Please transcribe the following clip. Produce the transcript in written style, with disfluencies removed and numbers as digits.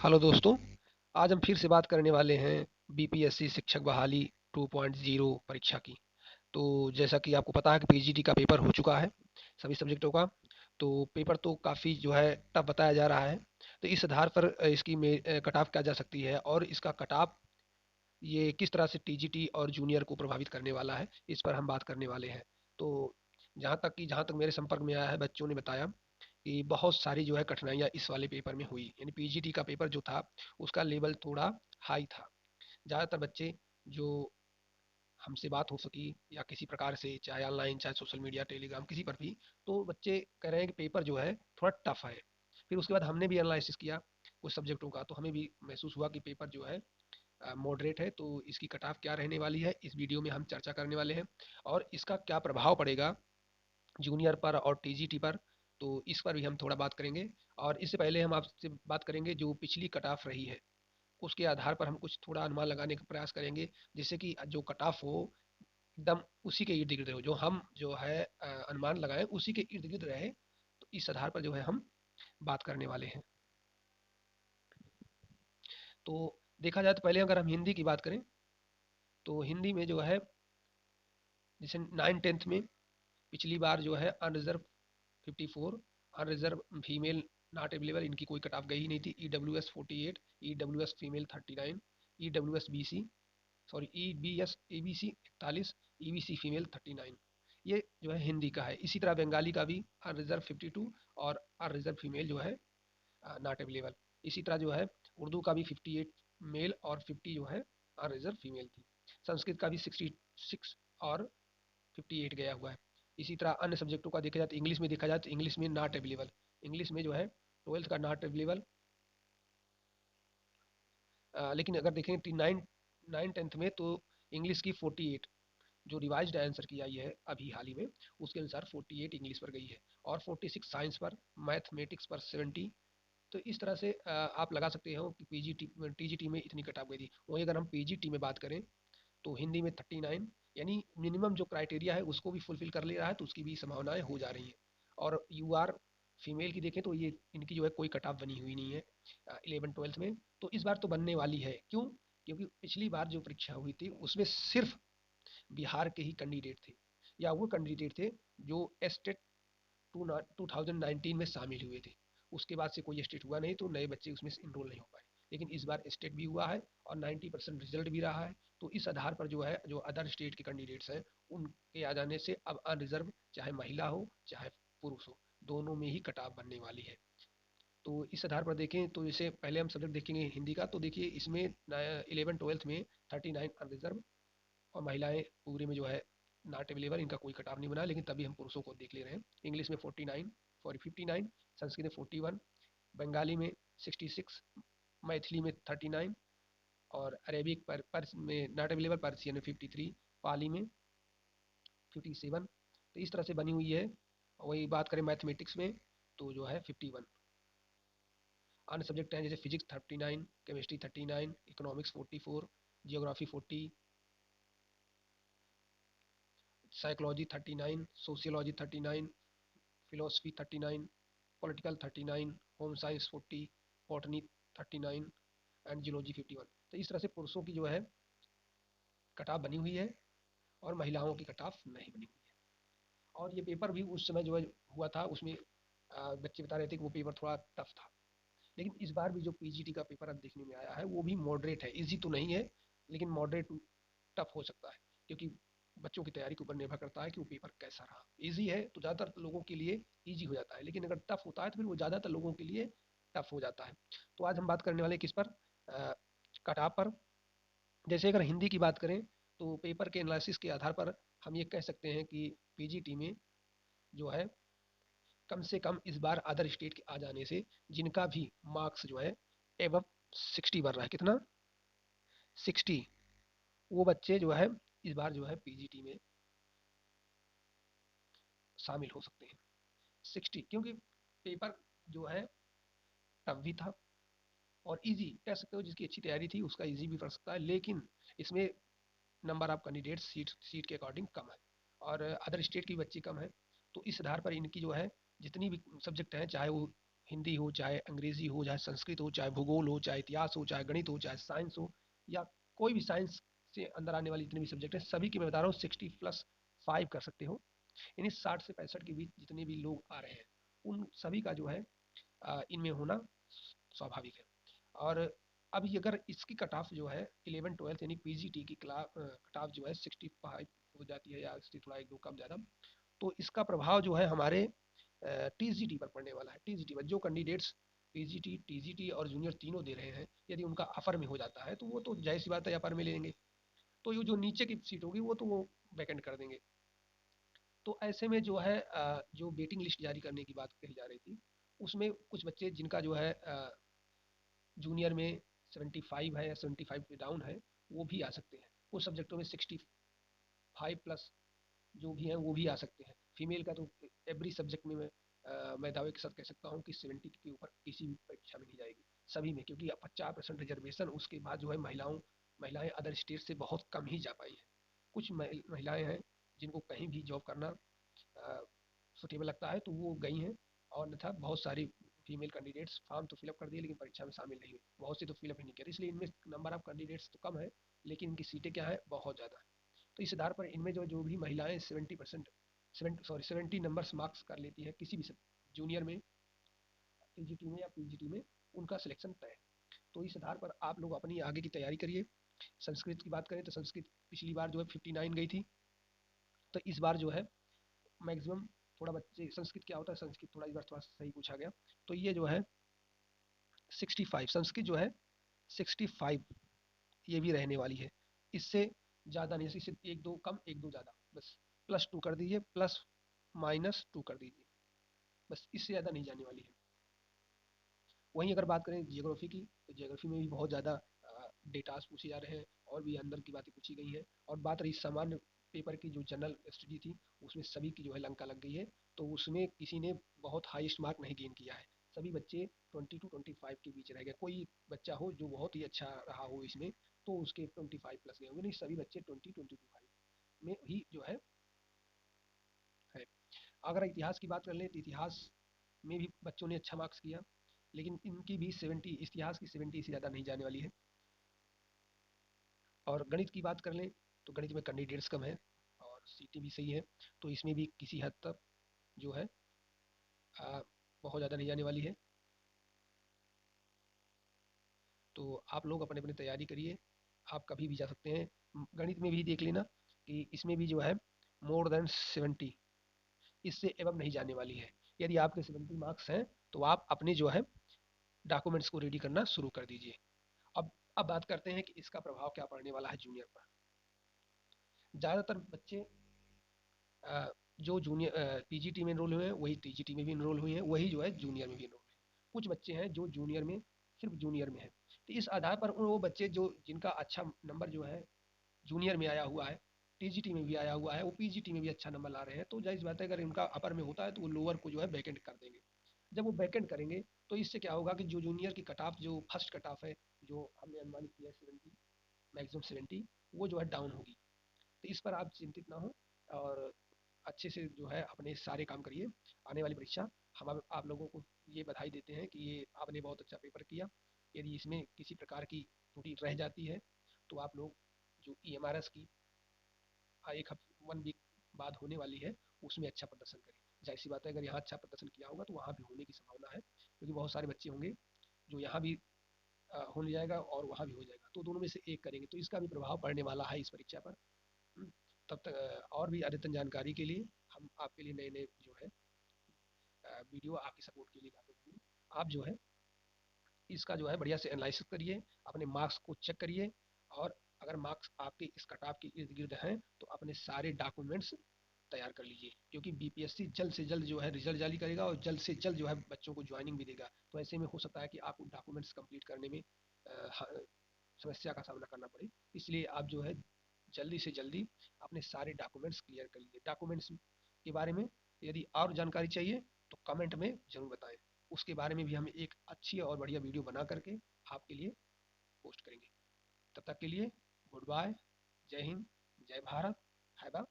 Hello दोस्तों। आज हम फिर से बात करने वाले हैं बीपीएससी शिक्षक बहाली 2.0 परीक्षा की। तो जैसा कि आपको पता है कि पीजीटी का पेपर हो चुका है सभी सब्जेक्टों का। तो पेपर तो काफ़ी जो है टफ बताया जा रहा है। तो इस आधार पर इसकी कट ऑफ क्या जा सकती है और इसका कट ऑफ ये किस तरह से टीजीटी और जूनियर को प्रभावित करने वाला है, इस पर हम बात करने वाले हैं। तो जहाँ तक मेरे संपर्क में आया है, बच्चों ने बताया कि बहुत सारी जो है कठिनाइयाँ इस वाले पेपर में हुई। यानी पीजीटी का पेपर जो था उसका लेवल थोड़ा हाई था। ज़्यादातर बच्चे जो हमसे बात हो सकी या किसी प्रकार से, चाहे ऑनलाइन चाहे सोशल मीडिया टेलीग्राम किसी पर भी, तो बच्चे कह रहे हैं कि पेपर जो है थोड़ा टफ है। फिर उसके बाद हमने भी एनालिसिस किया कुछ सब्जेक्टों का, तो हमें भी महसूस हुआ कि पेपर जो है मॉडरेट है। तो इसकी कट ऑफ क्या रहने वाली है, इस वीडियो में हम चर्चा करने वाले हैं। और इसका क्या प्रभाव पड़ेगा जूनियर पर और टीजीटी पर, तो इस पर भी हम थोड़ा बात करेंगे। और इससे पहले हम आपसे बात करेंगे जो पिछली कट ऑफ रही है, उसके आधार पर हम कुछ थोड़ा अनुमान लगाने का प्रयास करेंगे, जिससे कि जो कट ऑफ हो एकदम उसी के इर्द गिर्द हो, जो हम जो है अनुमान लगाएं उसी के इर्द गिर्द रहे। तो इस आधार पर जो है हम बात करने वाले हैं। तो देखा जाए तो पहले अगर हम हिंदी की बात करें, तो हिंदी में जो है जैसे 9th-10th में पिछली बार जो है unreserved 54, unreserved female not available, इनकी कोई कट ऑफ गई ही नहीं थी। EWS 48, EWS female 39, EWS BC, sorry EBS ABC 41, EBC female 39। ये जो है हिंदी का है। इसी तरह बंगाली का भी अनरिजर्व 52 और अनरिजर्व फीमेल जो है नॉट अवेलेबल। इसी तरह जो है उर्दू का भी 58 मेल और 50 जो है अनरिजर्व फीमेल थी। संस्कृत का भी 66 और 58 गया हुआ है। इसी तरह अन्य सब्जेक्टों का देखा जाए तो इंग्लिश में देखा जाए तो इंग्लिश में नॉट अवेलेबल, इंग्लिश में जो है 12th का नॉट अवेलेबल। लेकिन अगर देखें नाइन टेंथ में तो इंग्लिश की 48 जो रिवाइज्ड आंसर की आई है अभी हाल ही में, उसके अनुसार 48 इंग्लिश पर गई है और 46 साइंस पर, मैथमेटिक्स पर 70। तो इस तरह से आप लगा सकते हो कि पीजीटी टीजीटी में इतनी कट ऑफ गई थी। वहीं अगर हम पीजीटी में बात करें तो हिंदी में 39, यानी मिनिमम जो क्राइटेरिया है उसको भी फुलफिल कर ले रहा है, तो उसकी भी संभावनाएं हो जा रही हैं। और यूआर फीमेल की देखें तो ये इनकी जो है कोई कट ऑफ बनी हुई नहीं है 11th-12th में। तो इस बार तो बनने वाली है। क्यों? क्योंकि पिछली बार जो परीक्षा हुई थी उसमें सिर्फ बिहार के ही कैंडिडेट थे, या वो कैंडिडेट थे जो स्टेट 2019 में शामिल हुए थे। उसके बाद से कोई स्टेट हुआ नहीं, तो नए बच्चे उसमें इनरोल नहीं हो पाए। लेकिन इस बार स्टेट भी हुआ है और 90% रिजल्ट भी रहा है। तो इस आधार पर जो है जो अदर स्टेट के कैंडिडेट्स हैं उनके आ जाने से अब अनरिजर्व, चाहे महिला हो चाहे पुरुष हो, दोनों में ही कटाव बनने वाली है। तो इस आधार पर देखें तो जैसे पहले हम सब्जेक्ट देखेंगे हिंदी का, तो देखिए इसमें 11th-12th में 39 अनरिजर्व और महिलाएं पूरे में जो है नॉट अवेलेबल, इनका कोई कटाव नहीं बना। लेकिन तभी हम पुरुषों को देख ले रहे हैं। इंग्लिश में 49, सॉरी 59, संस्कृत में 41, बंगाली में 66, मैथिली में 39 और अरेबिक पर में नॉट अवेलेबल, पर्सियन में 53, पाली में 57। तो इस तरह से बनी हुई है। वही बात करें मैथमेटिक्स में तो जो है 51। अन्य सब्जेक्ट हैं जैसे physics 39, chemistry 39, economics 44, geography 40, psychology 39, sociology 39, philosophy 39, political 39, home science 40, botany 39 and geology 51। तो इस तरह से पुरुषों की जो है कटाफ बनी हुई है और महिलाओं की कटाफ नहीं बनी हुई है। और ये पेपर भी उस समय जो है हुआ था उसमें बच्चे बता रहे थे कि वो पेपर थोड़ा टफ था। लेकिन इस बार भी जो पीजीटी का पेपर अब देखने में आया है वो भी मॉडरेट है, इजी तो नहीं है लेकिन मॉडरेट टू टफ हो सकता है। क्योंकि बच्चों की तैयारी के ऊपर निर्भर करता है कि वो पेपर कैसा रहा। इजी है तो ज़्यादातर लोगों के लिए इजी हो जाता है, लेकिन अगर टफ होता है तो फिर वो ज़्यादातर लोगों के लिए टफ हो जाता है। तो आज हम बात करने वाले किस पर, कटाव पर। जैसे अगर हिंदी की बात करें तो पेपर के एनालिसिस के आधार पर हम ये कह सकते हैं कि पीजीटी में जो है कम से कम इस बार अदर स्टेट के आ जाने से जिनका भी मार्क्स जो है एवं 60 बन रहा है, कितना 60, वो बच्चे जो है इस बार जो है पीजीटी में शामिल हो सकते हैं। 60 क्योंकि पेपर जो है टफ भी था और इजी कह सकते हो, जिसकी अच्छी तैयारी थी उसका इजी भी पड़ सकता है। लेकिन इसमें number of candidate seat seat के अकॉर्डिंग कम है और अदर स्टेट की बच्चे कम है। तो इस आधार पर इनकी जो है जितनी भी सब्जेक्ट हैं, चाहे वो हिंदी हो, चाहे अंग्रेजी हो, चाहे संस्कृत हो, चाहे भूगोल हो, चाहे इतिहास हो, चाहे गणित हो, चाहे साइंस हो, या कोई भी साइंस से अंदर आने वाली जितने भी सब्जेक्ट हैं, सभी की मैं बता रहा हूँ 60+5 कर सकते हो। यानी 60 से 65 के बीच जितने भी लोग आ रहे हैं, उन सभी का जो है इनमें होना स्वाभाविक है। और अभी अगर इसकी कट ऑफ जो है 11-12 यानी पीजीटी की कट ऑफ जो है 65 हो जाती है, या 60 थोड़ा एक दो कम ज़्यादा, तो इसका प्रभाव जो है हमारे टीजीटी पर पड़ने वाला है। टीजीटी पर जो कैंडिडेट्स पीजीटी, टीजीटी और जूनियर तीनों दे रहे हैं, यदि उनका अपर में हो जाता है तो वो तो जाहिर सी बात है अपर में ले लेंगे, तो ये जो नीचे की सीट होगी वो तो वो वैकेंट कर देंगे। तो ऐसे में जो है जो वेटिंग लिस्ट जारी करने की बात कही जा रही थी, उसमें कुछ बच्चे जिनका जो है जूनियर में 75 है या 75 पे डाउन है, वो भी आ सकते हैं। कुछ सब्जेक्टों में 65+ जो भी हैं वो भी आ सकते हैं। फीमेल का तो एवरी सब्जेक्ट में मैं दावे के साथ कह सकता हूँ कि 70 के ऊपर किसी भी परीक्षा में नहीं जाएगी, सभी में, क्योंकि 50% रिजर्वेशन, उसके बाद जो है महिलाएं अदर स्टेट से बहुत कम ही जा पाई हैं। कुछ महिलाएं हैं जिनको कहीं भी जॉब करना सुटेबल लगता है तो वो गई हैं, और अन्यथा बहुत सारी फीमेल कैंडिडेट्स फॉर्म तो फिलअप कर दिए लेकिन परीक्षा में शामिल नहीं हुई, बहुत सी तो फिलअप ही नहीं किया, इसलिए इनमें नंबर ऑफ कैंडिडेट्स तो कम है लेकिन इनकी सीटें क्या है, बहुत ज़्यादा है। तो इस आधार पर इनमें जो जो भी महिलाएं 70 नंबर्स मार्क्स कर लेती हैं किसी भी जूनियर में, टीजीटी में या पीजीटी में, उनका सिलेक्शन तय है। तो इस आधार पर आप लोग अपनी आगे की तैयारी करिए। संस्कृत की बात करें तो संस्कृत पिछली बार जो है 59 गई थी, तो इस बार जो है मैक्सिमम, थोड़ा बच्चे संस्कृत क्या होता है, संस्कृत थोड़ा इस बार थोड़ा सही पूछा गया, तो ये जो है 65, संस्कृत जो है 65 ये भी रहने वाली है। इससे ज़्यादा नहीं, इससे एक दो कम एक दो ज़्यादा, बस +2 कर दीजिए, ±2 कर दीजिए, बस इससे ज़्यादा नहीं जाने वाली है। वहीं अगर बात करें जियोग्राफी की, तो जियोग्राफी में भी बहुत ज़्यादा डेटास पूछे जा रहे हैं और भी अंदर की बातें पूछी गई हैं। और बात रही सामान्य पेपर की, जो जनरल स्टडी थी, उसमें सभी की जो है लंका लग गई है, तो उसमें किसी ने बहुत हाईएस्ट मार्क नहीं गेन किया है। सभी बच्चे 20 to 25 के बीच रह गए। कोई बच्चा हो जो बहुत ही अच्छा रहा हो इसमें, तो उसके 25+ गए होंगे, नहीं सभी बच्चे 20-25 में ही जो है। अगर इतिहास की बात कर लें तो इतिहास में भी बच्चों ने अच्छा मार्क्स किया, लेकिन इनकी भी 70, इतिहास की 70 से ज़्यादा नहीं जाने वाली है। और गणित की बात कर लें तो गणित में कैंडिडेट्स कम है और सीटें भी सही है, तो इसमें भी किसी हद तक जो है बहुत ज़्यादा नहीं जाने वाली है। तो आप लोग अपने अपने तैयारी करिए, आप कभी भी जा सकते हैं। गणित में भी देख लेना कि इसमें भी जो है मोर देन 70, इससे एवं नहीं जाने वाली है। यदि आपके 70 मार्क्स हैं तो आप अपने जो है डॉक्यूमेंट्स को रेडी करना शुरू कर दीजिए। अब बात करते हैं कि इसका प्रभाव क्या पड़ने वाला है जूनियर पर। ज़्यादातर बच्चे अ, जो जूनियर पीजीटी में इनरोल हुए हैं वही टीजीटी में भी इनरोल हुए हैं, वही जो है जूनियर में भी इनरोल हैं। कुछ बच्चे हैं जो जूनियर में, सिर्फ जूनियर में है, तो इस आधार पर वो बच्चे जो जिनका अच्छा नंबर जो है जूनियर में आया हुआ है, टीजीटी में भी आया हुआ है, वो पीजीटी में भी अच्छा नंबर ला रहे हैं, तो जाहिर सी बात है अगर इनका अपर में होता है तो वो लोअर को जो है वैकेंट कर देंगे। जब वो वैकेंट करेंगे तो इससे क्या होगा कि जो जूनियर की कट ऑफ, जो फर्स्ट कट ऑफ है, जो हमने अनुमानित किया है 70, मैक्सिमम 70, वो जो है डाउन होगी। तो इस पर आप चिंतित ना हो और अच्छे से जो है अपने सारे काम करिए। आने वाली परीक्षा, हम आप लोगों को ये बधाई देते हैं कि ये आपने बहुत अच्छा पेपर किया। यदि इसमें किसी प्रकार की त्रुटि रह जाती है तो आप लोग जो EMRS की 1 वीक बाद होने वाली है, उसमें अच्छा प्रदर्शन करें। जाहिर सी बात है अगर यहाँ अच्छा प्रदर्शन किया होगा तो वहाँ भी होने की संभावना है, क्योंकि बहुत सारे बच्चे होंगे जो यहाँ भी हो जाएगा और वहाँ भी हो जाएगा, तो दोनों में से एक करेंगे, तो इसका भी प्रभाव पड़ने वाला है इस परीक्षा पर। हम्म, तब तक और भी अद्यतन जानकारी के लिए हम आपके लिए नए नए जो है वीडियो आपकी सपोर्ट के लिए लाते रहेंगे। आप जो है इसका जो है बढ़िया से एनालिसिस करिए, अपने मार्क्स को चेक करिए, और अगर मार्क्स आपके इस कट ऑफ के इर्द गिर्द हैं तो अपने सारे डॉक्यूमेंट्स तैयार कर लीजिए, क्योंकि बीपीएससी जल्द से जल्द जो है रिजल्ट जारी करेगा और जल्द से जल्द जो है बच्चों को ज्वाइनिंग भी देगा। तो ऐसे में हो सकता है कि आपको डॉक्यूमेंट्स कंप्लीट करने में समस्या का सामना करना पड़े, इसलिए आप जो है जल्दी से जल्दी अपने सारे डॉक्यूमेंट्स क्लियर कर लीजिए। डॉक्यूमेंट्स के बारे में यदि और जानकारी चाहिए तो कमेंट में ज़रूर बताएं, उसके बारे में भी हम एक अच्छी और बढ़िया वीडियो बना करके आपके लिए पोस्ट करेंगे। तब तक के लिए गुड बाय, जय हिंद, जय भारत, हैव अ